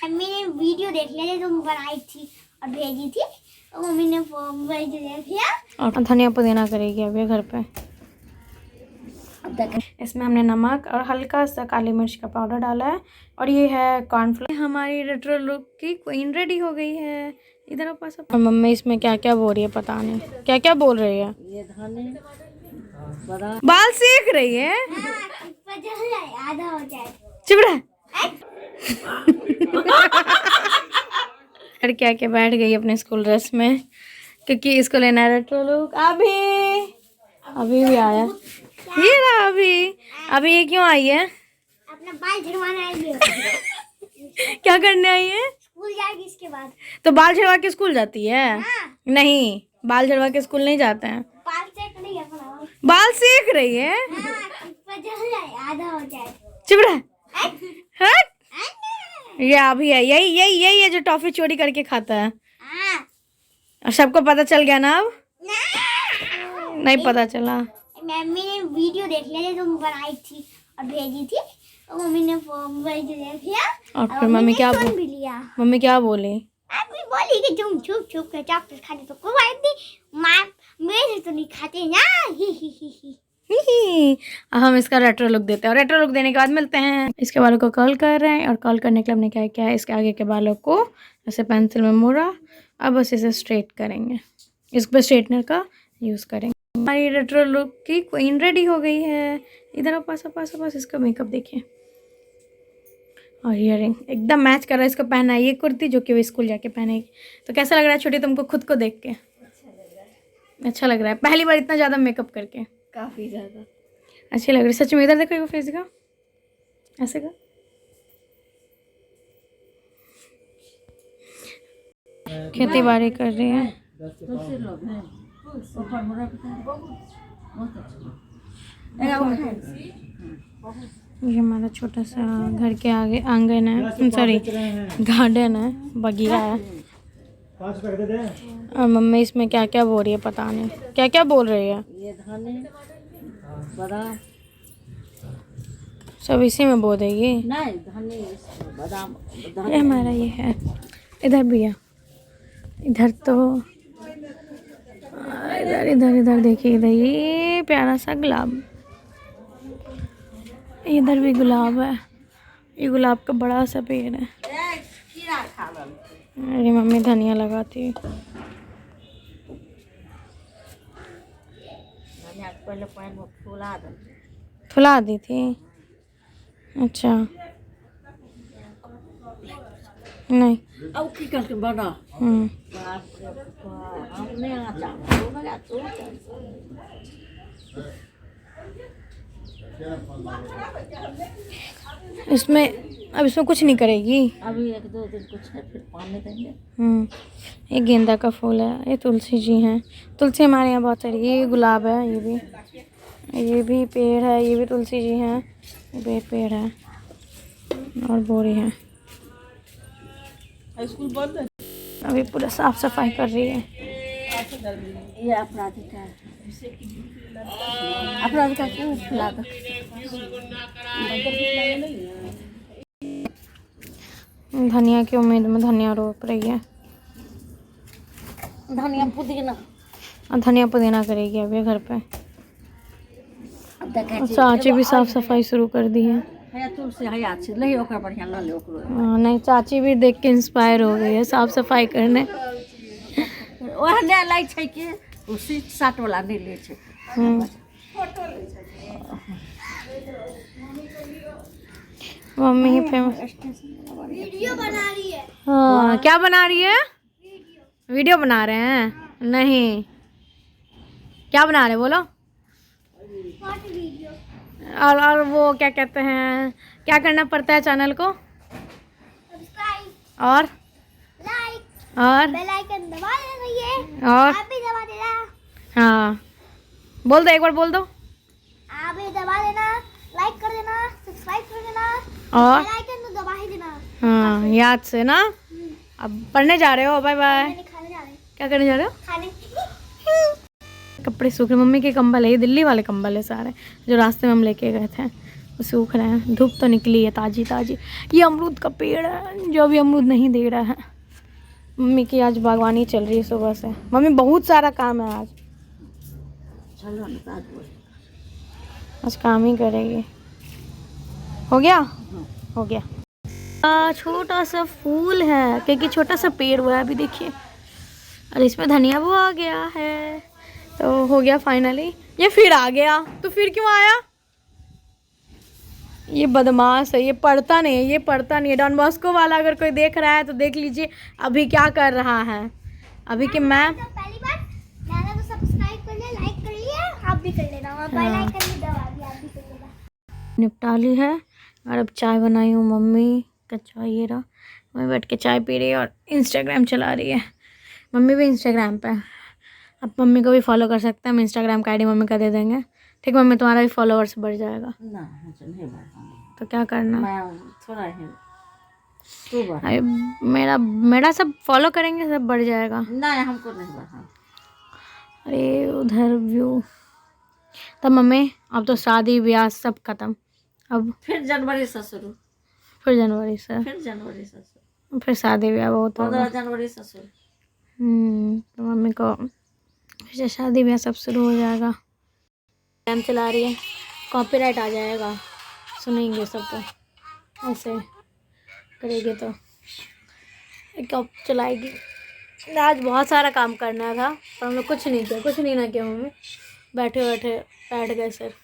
Mummy ने video देख लिया जो तुम बनाई थी और भेजी थी, तो मम्मी ने वीडियो देख लिया और धनिया पुदीना करेगी अभी घर पे। इसमें हमने नमक और हल्का सा काली मिर्च का पाउडर डाला है और ये है कॉर्नफ्लोर। हमारी रेट्रो लुक की क्वीन रेडी हो गई है। इधर पास और मम्मी इसमें क्या क्या बोल रही है पता नहीं, क्या क्या बोल रही है। ये धाने बाल सीख रही है। आधा हो जाए चुप रह। लड़की आके बैठ गई अपने स्कूल ड्रेस में क्योंकि इसको लेना है रेट्रो लुक। अभी भी आया, ये रहा अभी ये क्यों आई है? अपना बाल झड़वाना है। क्या करने आई है? स्कूल जाएगी इसके बाद। तो बाल झड़वा के स्कूल जाती है? हाँ। नहीं, बाल झड़वा के स्कूल नहीं जाते हैं। बाल चेक नहीं अपना। बाल सीख रही है। आधा हो जाए चुप रह। हट। ये अभी है, यही है जो टॉफी चोरी करके खाता है। और सबको पता चल गया ना अब? नहीं पता चला। मम्मी ने वीडियो देख लिया जो तुम बनाई थी और भेजी थी, तो मम्मी ने वीडियो देख लिया और फिर मम्मी क्या सुन भी लिया। मम्मी क्या बोली? मम्मी बोली कि तुम छुप छुप के चॉकलेट खाते तो कोई बात नहीं, माँ मेरे तो नहीं खाते ना। अब हम इसका रेट्रो लुक देते हैं और रेट्रो लुक देने के बाद मिलते हैं। इसके बालों को कर्ल कर रहे हैं और कर्ल करने के लिए हमने क्या किया है, इसके आगे के बालों को ऐसे पेंसिल में मोड़ा। अब बस इसे स्ट्रेट करेंगे, इस पर स्ट्रेटनर का यूज़ करेंगे। हमारी रेट्रो लुक की क्वीन रेडी हो गई है। इधर पास इसका मेकअप देखिए और इयरिंग एकदम मैच कर रहा है। इसको पहना है ये कुर्ती जो कि वो स्कूल जाके पहनेगी। तो कैसा लग रहा है छोटी तुमको खुद को देख के? अच्छा लग रहा है पहली बार इतना ज़्यादा मेकअप करके? काफी ज्यादा अच्छी लग रही है सच में। इधर देखो ये फेस का ऐसे का। खेती बाड़ी कर रही है। ये हमारा छोटा सा घर के आगे आंगन है, सॉरी गार्डन है, बगीचा है। और मम्मी इसमें क्या क्या बोल रही है पता नहीं, क्या क्या बोल रही है। ये धाने बादाम सब इसी में बो देगी। नहीं धाने बादाम ये हमारा ये है। इधर भी है, इधर तो इधर देखिए, इधर ये प्यारा सा गुलाब, इधर भी गुलाब है। ये गुलाब का बड़ा सा पेड़ है। मेरी मम्मी धनिया लगाती है। पहले पानी में फुला दी थी। अच्छा नहीं अब की करके बना हमने इसमें अब इसमें कुछ नहीं करेगी। अभी 1-2 दिन कुछ है फिर पानी देंगे। ये गेंदा का फूल है, ये तुलसी जी हैं। तुलसी हमारे यहाँ बहुत सारी। ये गुलाब है, ये भी पेड़ है, ये भी तुलसी जी हैं, ये भी पेड़ है और बोरी है। स्कूल बंद है। अभी पूरा साफ सफाई कर रही है। ये अपराधी का क्यों फुला दो। धनिया की उम्मीद में धनिया रोप रही है। धनिया पुदीना और धनिया पुदीना करेगी अभी घर पे। चाची भी साफ सफाई शुरू कर दी है। नहीं चाची भी देख के इंस्पायर हो गई है साफ सफाई करने। मम्मी फेमस वीडियो बना रही है। हाँ क्या बना रही है? वीडियो बना रहे हैं? नहीं क्या बना रहे बोलो। और वो क्या कहते हैं, क्या करना पड़ता है चैनल को? सब्सक्राइब और लाइक और बेल आइकन दबा देना। और आप भी दबा देना। हाँ बोल दो, एक बार बोल दो। आप भी दबा देना, लाइक कर देना, सब्सक्राइब कर देना और बेल आइकन तो दबा ही देना। हाँ याद से ना। अब पढ़ने जा रहे हो? Bye bye. खाने जा रहे हैं। क्या करने जा रहे हो? खाने। कपड़े सूख रहे। मम्मी के कंबल है, ये दिल्ली वाले कंबल है सारे जो रास्ते में हम लेके गए थे। सूख रहे हैं, धूप तो निकली है ताज़ी ताज़ी। ये अमरूद का पेड़ है जो अभी अमरूद नहीं दे रहा है। मम्मी की आज बागवानी चल रही है सुबह से। मम्मी बहुत सारा काम है आज, चलो ना आज बोल। आज काम ही करेगी। हो गया, हो गया। छोटा सा फूल है क्योंकि छोटा सा पेड़ हुआ है अभी, देखिए। और इसमें धनिया वो आ गया है, तो हो गया फाइनली। ये फिर आ गया, तो फिर क्यों आया? ये बदमाश है, ये पढ़ता नहीं है, ये पढ़ता नहीं है। डॉन बॉस्को वाला अगर कोई देख रहा है तो देख लीजिए अभी क्या कर रहा है। अभी कि मैं तो पहली बार मैंने तो सब्सक्राइब कर लिया, लाइक कर लिया, आप भी कर लेना, और बेल आइकन भी दबा दिया, आप भी कर लेना। निपटा ली है और अब चाय बनाई हूँ मम्मी का चाय। ये रहा, मम्मी बैठ के चाय पी रही है और इंस्टाग्राम चला रही है। मम्मी भी इंस्टाग्राम पे है, आप मम्मी को भी फॉलो कर सकते हैं। हम इंस्टाग्राम का आईडी मम्मी का दे देंगे, ठीक मम्मी? तुम्हारा भी फॉलोअर्स बढ़ जाएगा। ना मुझे नहीं बढ़ाना, तो क्या करना? मैं थोड़ा ही तू बढ़ा। अरे मेरा सब फॉलो करेंगे, सब बढ़ जाएगा। ना हमको नहीं बढ़ाना। अरे उधर व्यू। तब मम्मी अब तो शादी ब्याह सब खत्म, अब फिर जनवरी से शुरू, फिर जनवरी से, फिर जनवरी से शुरू, फिर शादी ब्याह बहुत होगा। 15 जनवरी से शुरू। तो मम्मी को फिर से शादी ब्याह सब शुरू हो जाएगा। टाइम चला रही है, कॉपीराइट आ जाएगा, सुनेंगे सब। तो ऐसे करेगी तो कब चलाएगी। आज बहुत सारा काम करना था पर हम लोग कुछ नहीं किया, कुछ नहीं ना किया मम्मी। बैठे बैठे बैठ गए सिर्फ,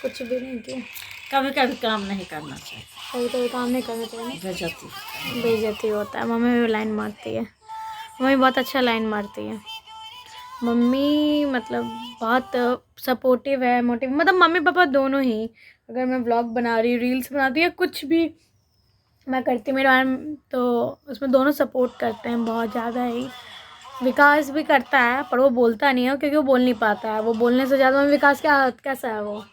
कुछ भी नहीं किया। कभी कभी काम नहीं करना चाहिए, कभी कभी काम नहीं करना चाहिए, बेइज्जती। बेइज्जती होता है। मम्मी भी लाइन मारती है, मम्मी बहुत अच्छा लाइन मारती है। मम्मी मतलब बहुत सपोर्टिव है, मोटिव, मतलब मम्मी पापा दोनों ही। अगर मैं व्लॉग बना रही, रील्स बनाती है, कुछ भी मैं करती मेरे बारे में, तो उसमें दोनों सपोर्ट करते हैं बहुत ज़्यादा ही। विकास भी करता है पर वो बोलता नहीं है क्योंकि वो बोल नहीं पाता है। वो बोलने से ज़्यादा विकास कैसा है वो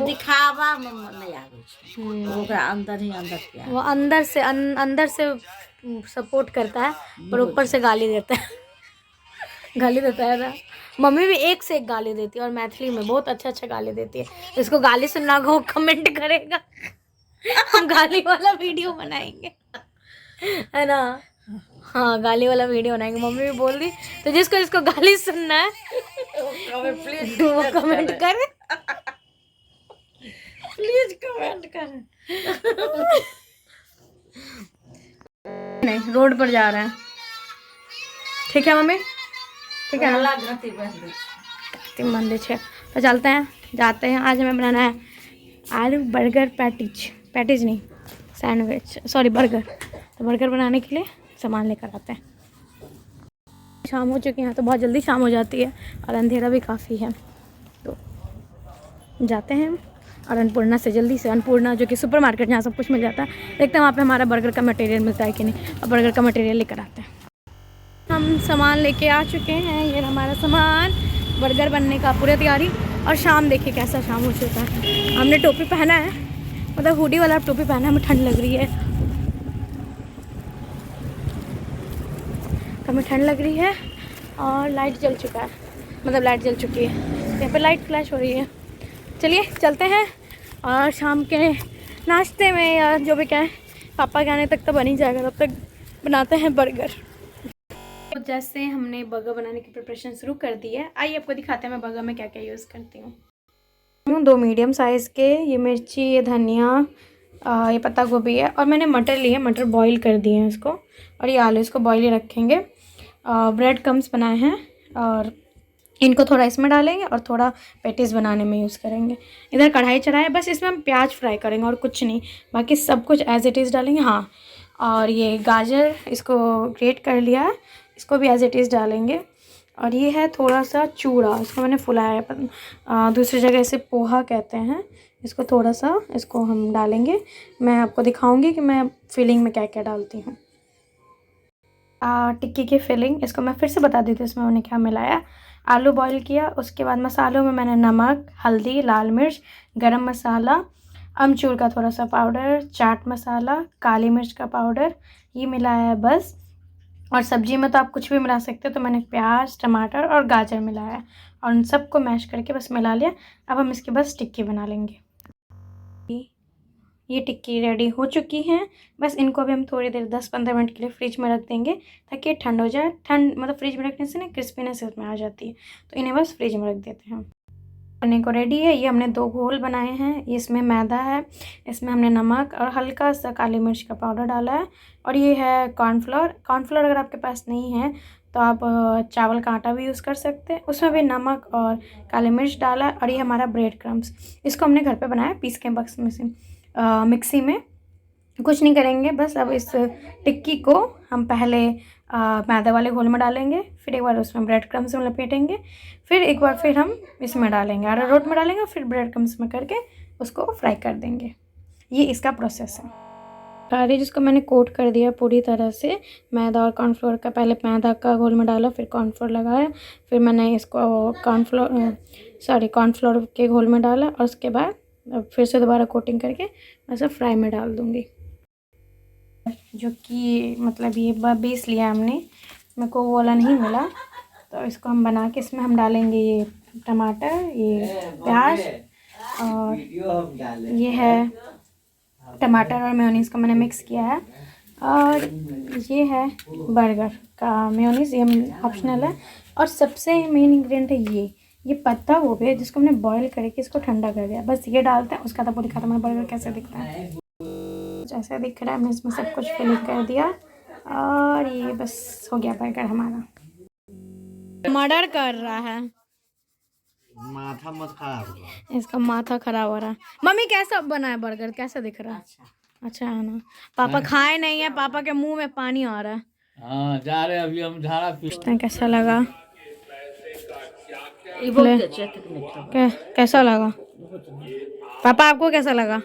दिखावा में नहीं आवे छै, ओकरा अंदर ही अंदर प्यार। वो अंदर से सपोर्ट करता है पर ऊपर से गाली देता है। गाली देता है ना। मम्मी भी एक से एक गाली देती है और मैथिली में बहुत अच्छा गाली देती है। इसको गाली सुनना हो कमेंट करेगा, हम गाली वाला वीडियो बनाएंगे, है ना? हाँ गाली वाला वीडियो बनाएंगे। मम्मी भी बोल दी, तो जिसको गाली सुनना है प्लीज वो कमेंट करे, प्लीज कमेंट करें। नहीं रोड पर जा रहे हैं, ठीक है मम्मी? ठीक है ना? तीन बंदे छे तो चलते हैं, जाते हैं। आज हमें बनाना है आलू बर्गर पैटीज नहीं सैंडविच, सॉरी बर्गर। तो बर्गर बनाने के लिए सामान लेकर आते हैं। शाम हो चुकी है तो बहुत जल्दी शाम हो जाती है और अंधेरा भी काफ़ी है, तो जाते हैं। और अन्नपूर्णा से जल्दी से, अन्नपूर्णा जो कि सुपरमार्केट जहाँ सब कुछ मिल जाता है, देखते हैं वहाँ पे हमारा बर्गर का मटेरियल मिलता है कि नहीं, और बर्गर का मटेरियल लेकर आते हैं। हम सामान लेके आ चुके हैं, ये हमारा सामान, बर्गर बनने का पूरी तैयारी। और शाम देखिए कैसा शाम हो चुका है। हमने टोपी पहना है, मतलब हुडी वाला टोपी पहना है, हमें ठंड लग रही है, हमें ठंड लग रही है। और लाइट जल चुका है, मतलब लाइट जल चुकी है, यहाँ पे लाइट फ्लैश हो रही है। चलिए चलते हैं और शाम के नाश्ते में या जो भी कहें, पापा के आने तक तो बन ही जाएगा, तब तक बनाते हैं बर्गर। तो जैसे हमने बर्गर बनाने की प्रिपरेशन शुरू कर दी है, आइए आपको दिखाते हैं मैं बर्गर में क्या क्या यूज़ करती हूँ। 2 मीडियम साइज़ के ये मिर्ची, ये धनिया, ये पत्ता गोभी है, और मैंने मटर लिए, मटर बॉईल कर दिए हैं इसको, और ये आलू, इसको बॉईल ही रखेंगे। ब्रेड क्रम्स बनाए हैं और इनको थोड़ा इसमें डालेंगे और थोड़ा पैटीज़ बनाने में यूज़ करेंगे। इधर कढ़ाई चढ़ाए, बस इसमें हम प्याज फ्राई करेंगे और कुछ नहीं, बाकी सब कुछ एज़ इट इज़ डालेंगे। हाँ, और ये गाजर इसको ग्रेट कर लिया है, इसको भी एज़ इट इज़ डालेंगे। और ये है थोड़ा सा चूड़ा, इसको मैंने फुलाया है, दूसरी जगह इसे पोहा कहते हैं। इसको थोड़ा सा इसको हम डालेंगे, मैं आपको दिखाऊंगी कि मैं फिलिंग में क्या क्या डालती हूँ। टिक्की की फिलिंग, इसको मैं फिर से बता देती हूँ इसमें मैंने क्या मिलाया। आलू बॉईल किया, उसके बाद मसालों में मैंने नमक, हल्दी, लाल मिर्च, गरम मसाला, अमचूर का थोड़ा सा पाउडर, चाट मसाला, काली मिर्च का पाउडर, ये मिलाया है बस। और सब्जी में तो आप कुछ भी मिला सकते हो, तो मैंने प्याज, टमाटर और गाजर मिलाया और उन सबको मैश करके बस मिला लिया। अब हम इसकी बस टिक्की बना लेंगे। ये टिक्की रेडी हो चुकी हैं। बस इनको भी हम थोड़ी देर 10-15 मिनट के लिए फ्रिज में रख देंगे ताकि ये ठंड हो जाए। ठंड मतलब फ्रिज में रखने से ना क्रिस्पीनेस इसमें आ जाती है, तो इन्हें बस फ्रिज में रख देते हैं। बनने को रेडी है। ये हमने 2 घोल बनाए हैं। इसमें मैदा है, इसमें हमने नमक और हल्का सा काली मिर्च का पाउडर डाला है, और ये है कॉर्नफ्लोर। कॉर्नफ्लोर अगर आपके पास नहीं है तो आप चावल का आटा भी यूज़ कर सकते हैं। उसमें भी नमक और काली मिर्च डाला है। और ये हमारा ब्रेड क्रम्स, इसको हमने घर पे बनाया पीस के बक्स में से मिक्सी में। कुछ नहीं करेंगे, बस अब इस टिक्की को हम पहले मैदे वाले घोल में डालेंगे, फिर एक बार उसमें ब्रेड क्रम्स में लपेटेंगे, फिर एक बार फिर हम इसमें डालेंगे अरारोट में डालेंगे, और फिर ब्रेड क्रम्स में करके उसको फ्राई कर देंगे। ये इसका प्रोसेस है। सारे जिसको मैंने कोट कर दिया पूरी तरह से मैदा और कॉर्नफ्लोर का। पहले मैदा का घोल में डाला, फिर कॉर्नफ्लोर लगाया, फिर मैंने इसको कॉर्नफ्लोर के घोल में डाला, और उसके बाद अब फिर से दोबारा कोटिंग करके वैसे फ्राई में डाल दूँगी। जो कि मतलब ये बेस लिया हमने, मेरे को वो वाला नहीं मिला, तो इसको हम बना के इसमें हम डालेंगे ये टमाटर, ये प्याज, और ये है टमाटर और मेयोनीज का मैंने मिक्स किया है, और ये है बर्गर का मेयोनीज, ये ऑप्शनल है। और सबसे मेन इंग्रेडिएंट है ये पत्ता गोभी है जिसको हमने बॉईल करके इसको ठंडा कर दिया। बस ये डालते हैं, उसका तब दिखाता हूँ बर्गर कैसे दिखता है। जैसे दिख रहा है, हमने इसमें सब कुछ फिल कर दिया, और ये बस हो गया बर्गर हमारा। मर्डर कर रहा है, माथा मत खराब करो। इसका माथा खराब हो रहा है। मम्मी कैसा बना है बर्गर, कैसा दिख रहा है? अच्छा है ना? पापा खाए नहीं है, पापा के मुंह में पानी आ रहा है। हाँ जा रहे अभी हम झाड़ा पूछते हैं कैसा लगा। कैसा लगा पापा, आपको कैसा लगा?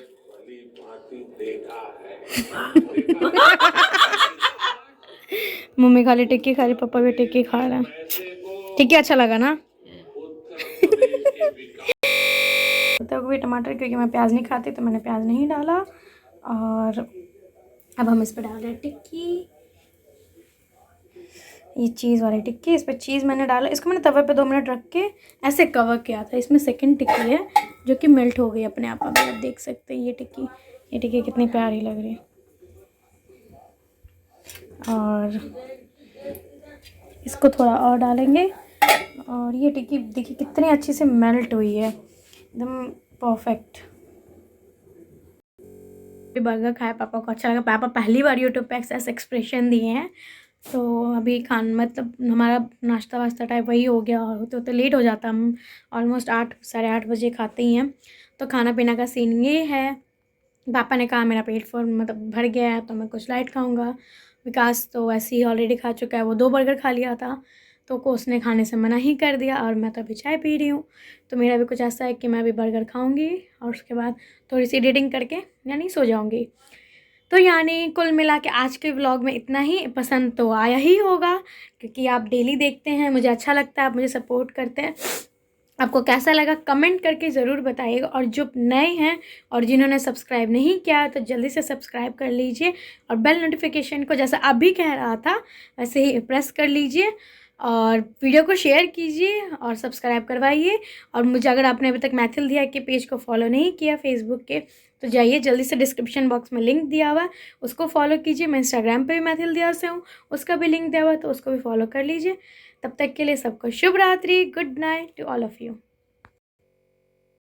मम्मी खाली टिक्की खा रही, पापा भी टिक्की खा रहे हैं। टिक्की अच्छा लगा ना? तो भी टमाटर, क्योंकि मैं प्याज नहीं खाती तो मैंने प्याज नहीं डाला। और अब हम इस पर डाल रहे हैं टिक्की, ये चीज़ वाली टिक्की। इस पर चीज़ मैंने डाला, इसको मैंने तवे पे 2 मिनट रख के ऐसे कवर किया था। इसमें सेकंड टिक्की है जो कि मेल्ट हो गई अपने आप। अभी आप देख सकते हैं ये टिक्की कितनी प्यारी लग रही है। और इसको थोड़ा और डालेंगे, और ये टिक्की देखिए कितनी अच्छी से मेल्ट हुई है, एकदम परफेक्ट। बर्गर खाया, पापा को अच्छा लगा। पापा पहली बार यूट्यूब पे ऐसा एक्सप्रेशन दिए हैं। तो अभी मतलब हमारा नाश्ता वास्ता टाइप वही हो गया, और होते लेट हो जाता। हम ऑलमोस्ट 8 साढ़े 8 बजे खाते ही हैं। तो खाना पीना का सीन ये है। पापा ने कहा मेरा पेट मतलब भर गया है तो मैं कुछ लाइट खाऊंगा। विकास तो वैसे ही ऑलरेडी खा चुका है, वो 2 बर्गर खा लिया था, तो को उसने खाने से मना ही कर दिया। और मैं तो अभी चाय पी रही हूँ, तो मेरा भी कुछ ऐसा है कि मैं अभी बर्गर खाऊंगी और उसके बाद थोड़ी सी एडिटिंग करके यानी सो जाऊंगी। तो यानी कुल मिला के आज के व्लॉग में इतना ही। पसंद तो आया ही होगा, क्योंकि आप डेली देखते हैं, मुझे अच्छा लगता है, आप मुझे सपोर्ट करते हैं। आपको कैसा लगा कमेंट करके ज़रूर बताइएगा। और जो नए हैं और जिन्होंने सब्सक्राइब नहीं किया तो जल्दी से सब्सक्राइब कर लीजिए, और बेल नोटिफिकेशन को जैसा अभी कह रहा था वैसे ही प्रेस कर लीजिए, और वीडियो को शेयर कीजिए और सब्सक्राइब करवाइए। और मुझे अगर आपने अभी तक मैथिल दिया के पेज को फॉलो नहीं किया फेसबुक के, तो जाइए जल्दी से, डिस्क्रिप्शन बॉक्स में लिंक दिया हुआ है, उसको फॉलो कीजिए। मैं इंस्टाग्राम पे भी मैथिल दिया से हूँ, उसका भी लिंक दिया हुआ है, तो उसको भी फॉलो कर लीजिए। तब तक के लिए सबको शुभ रात्रि, good night to all of you.